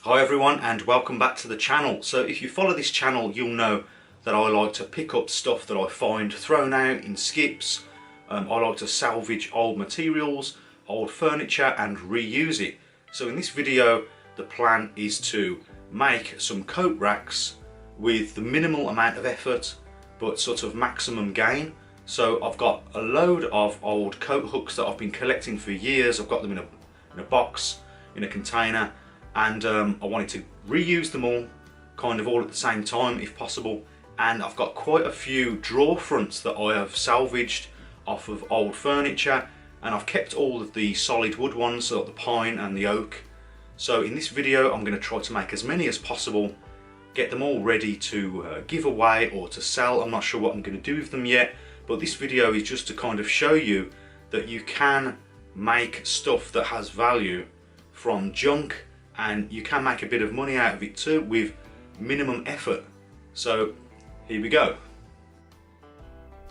Hi everyone and welcome back to the channel. So if you follow this channel you'll know that I like to pick up stuff that I find thrown out in skips. I like to salvage old materials, old furniture and reuse it. So in this video the plan is to make some coat racks with the minimal amount of effort but sort of maximum gain. So I've got a load of old coat hooks that I've been collecting for years. I've got them in a box, in a container, and I wanted to reuse them all, kind of all at the same time if possible. And I've got quite a few drawer fronts that I have salvaged off of old furniture, and I've kept all of the solid wood ones, so the pine and the oak. So in this video I'm going to try to make as many as possible, get them all ready to give away or to sell. I'm not sure what I'm going to do with them yet, but this video is just to kind of show you that you can make stuff that has value from junk, and you can make a bit of money out of it too with minimum effort. So here we go.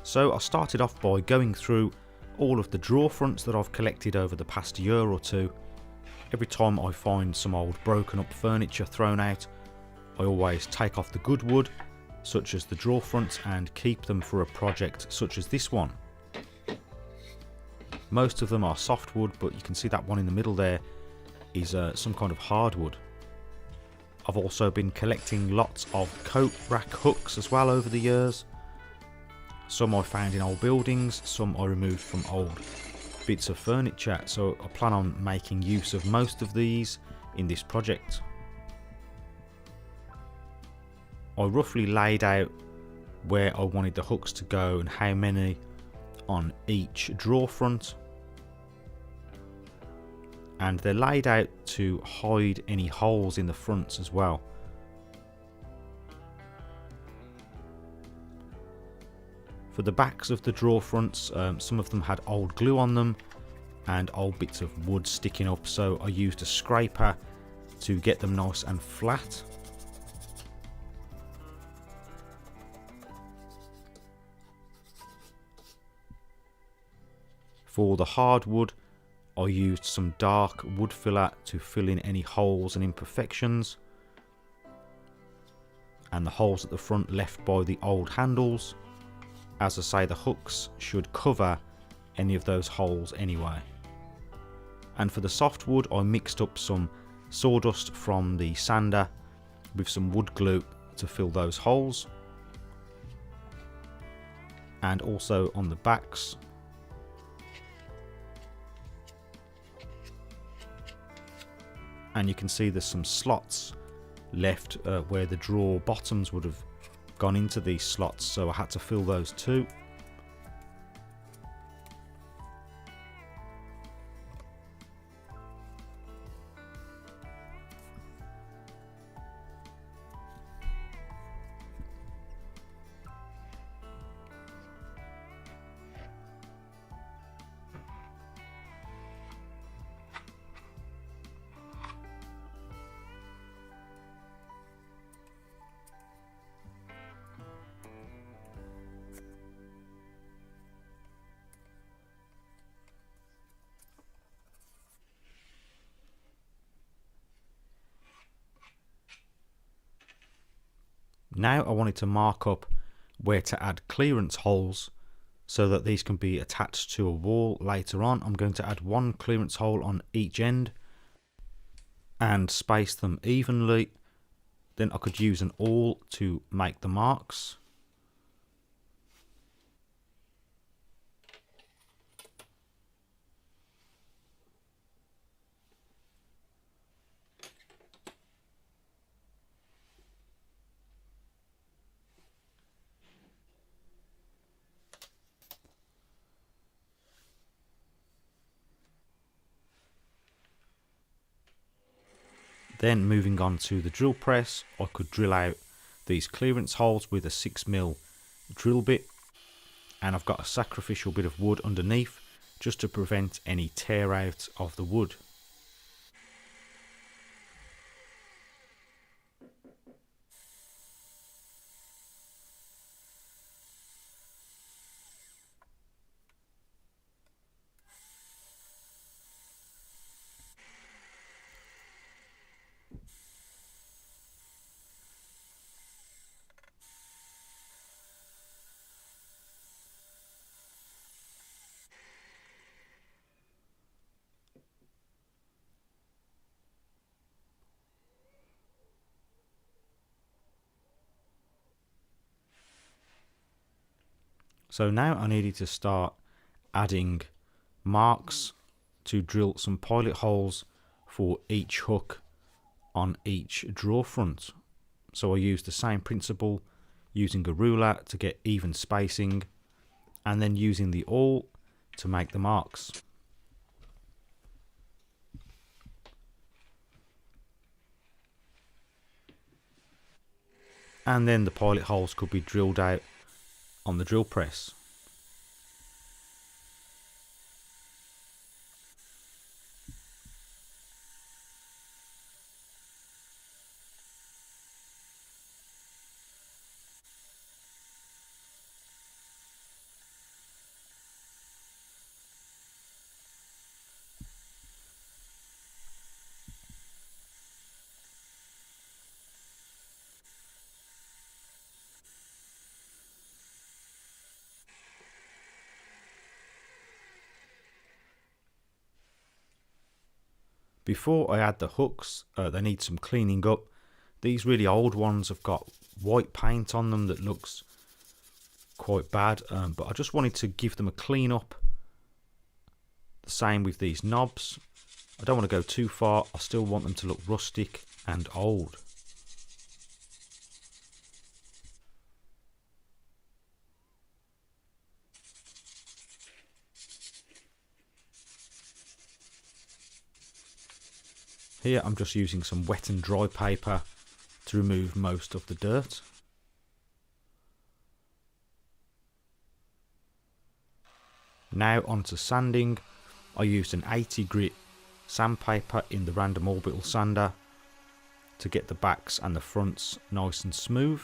So I started off by going through all of the drawer fronts that I've collected over the past year or two. Every time I find some old broken up furniture thrown out, I always take off the good wood, such as the drawer fronts, and keep them for a project such as this one. Most of them are softwood, but you can see that one in the middle there is some kind of hardwood. I've also been collecting lots of coat rack hooks as well over the years. Some I found in old buildings, some I removed from old bits of furniture, so I plan on making use of most of these in this project. I roughly laid out where I wanted the hooks to go and how many on each drawer front, and they're laid out to hide any holes in the fronts as well. For the backs of the drawer fronts, some of them had old glue on them and old bits of wood sticking up, so I used a scraper to get them nice and flat. For the hardwood, I used some dark wood filler to fill in any holes and imperfections, and the holes at the front left by the old handles. As I say, the hooks should cover any of those holes anyway. And for the softwood, I mixed up some sawdust from the sander with some wood glue to fill those holes. And also on the backs, and you can see there's some slots left where the drawer bottoms would have gone into these slots, so I had to fill those too. Now I wanted to mark up where to add clearance holes so that these can be attached to a wall later on. I'm going to add one clearance hole on each end and space them evenly. Then I could use an awl to make the marks. Then moving on to the drill press, I could drill out these clearance holes with a 6mm drill bit, and I've got a sacrificial bit of wood underneath just to prevent any tear out of the wood. So now I needed to start adding marks to drill some pilot holes for each hook on each drawer front. So I used the same principle, using a ruler to get even spacing, and then using the awl to make the marks. And then the pilot holes could be drilled out on the drill press. Before I add the hooks, they need some cleaning up. These really old ones have got white paint on them that looks quite bad, but I just wanted to give them a clean up. The same with these knobs. I don't want to go too far. I still want them to look rustic and old. Here I'm just using some wet and dry paper to remove most of the dirt. Now onto sanding. I used an 80 grit sandpaper in the random orbital sander to get the backs and the fronts nice and smooth.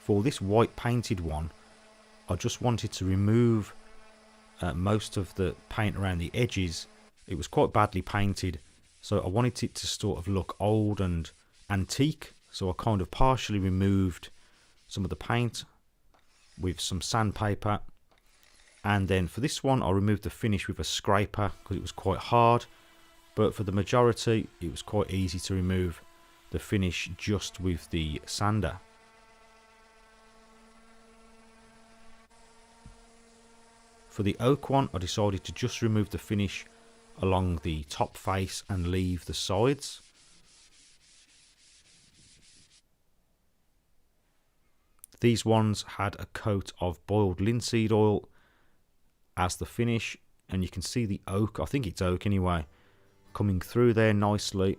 For this white painted one, I just wanted to remove most of the paint around the edges. It was quite badly painted, so I wanted it to sort of look old and antique, so I kind of partially removed some of the paint with some sandpaper, and then for this one I removed the finish with a scraper because it was quite hard, but for the majority it was quite easy to remove the finish just with the sander. For the oak one, I decided to just remove the finish along the top face and leave the sides. These ones had a coat of boiled linseed oil as the finish, and you can see the oak, I think it's oak anyway, coming through there nicely,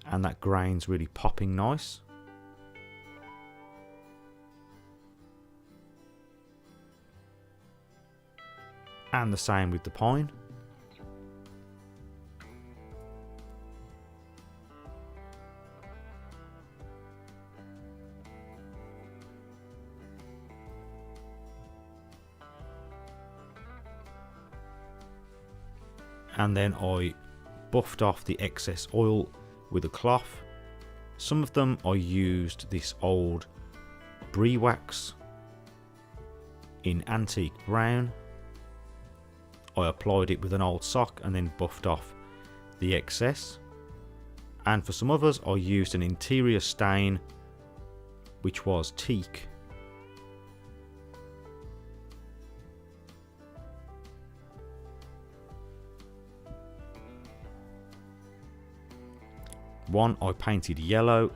and that grain's really popping nice. And the same with the pine. And then I buffed off the excess oil with a cloth. Some of them I used this old brie wax in antique brown. I applied it with an old sock and then buffed off the excess. And for some others I used an interior stain which was teak. One I painted yellow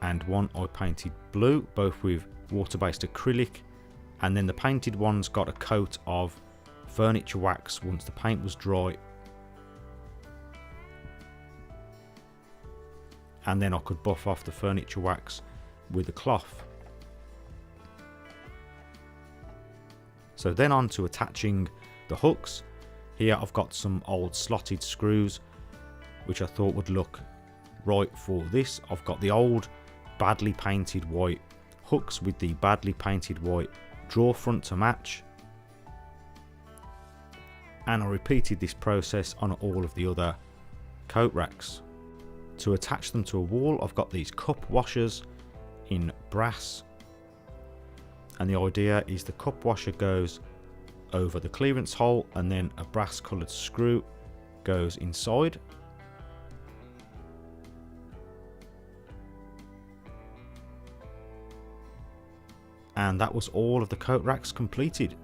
and one I painted blue, both with water-based acrylic, and then the painted ones got a coat of furniture wax once the paint was dry, and then I could buff off the furniture wax with a cloth. So then on to attaching the hooks. Here I've got some old slotted screws which I thought would look right for this. I've got the old badly painted white hooks with the badly painted white drawer front to match, and I repeated this process on all of the other coat racks. To attach them to a wall, I've got these cup washers in brass, and the idea is the cup washer goes over the clearance hole and then a brass coloured screw goes inside. and that was all of the coat racks completed.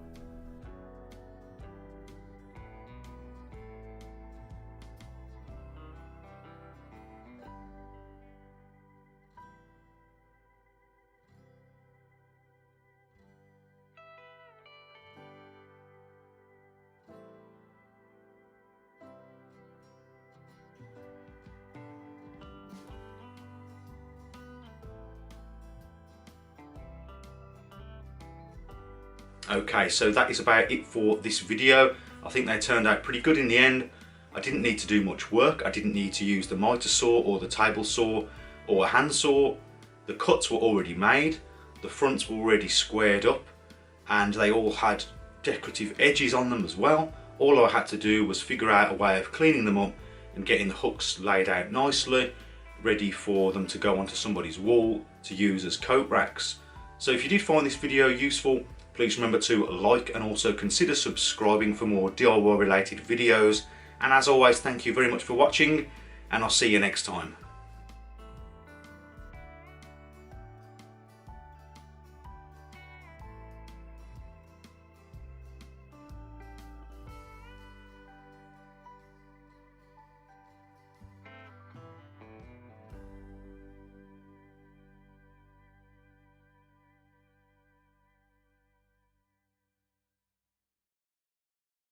Okay, so that is about it for this video. I think they turned out pretty good in the end. I didn't need to do much work. I didn't need to use the miter saw or the table saw or a hand saw. The cuts were already made, the fronts were already squared up, and they all had decorative edges on them as well. All I had to do was figure out a way of cleaning them up and getting the hooks laid out nicely, ready for them to go onto somebody's wall to use as coat racks. So if you did find this video useful, please remember to like and also consider subscribing for more DIY related videos. And as always, thank you very much for watching, and I'll see you next time.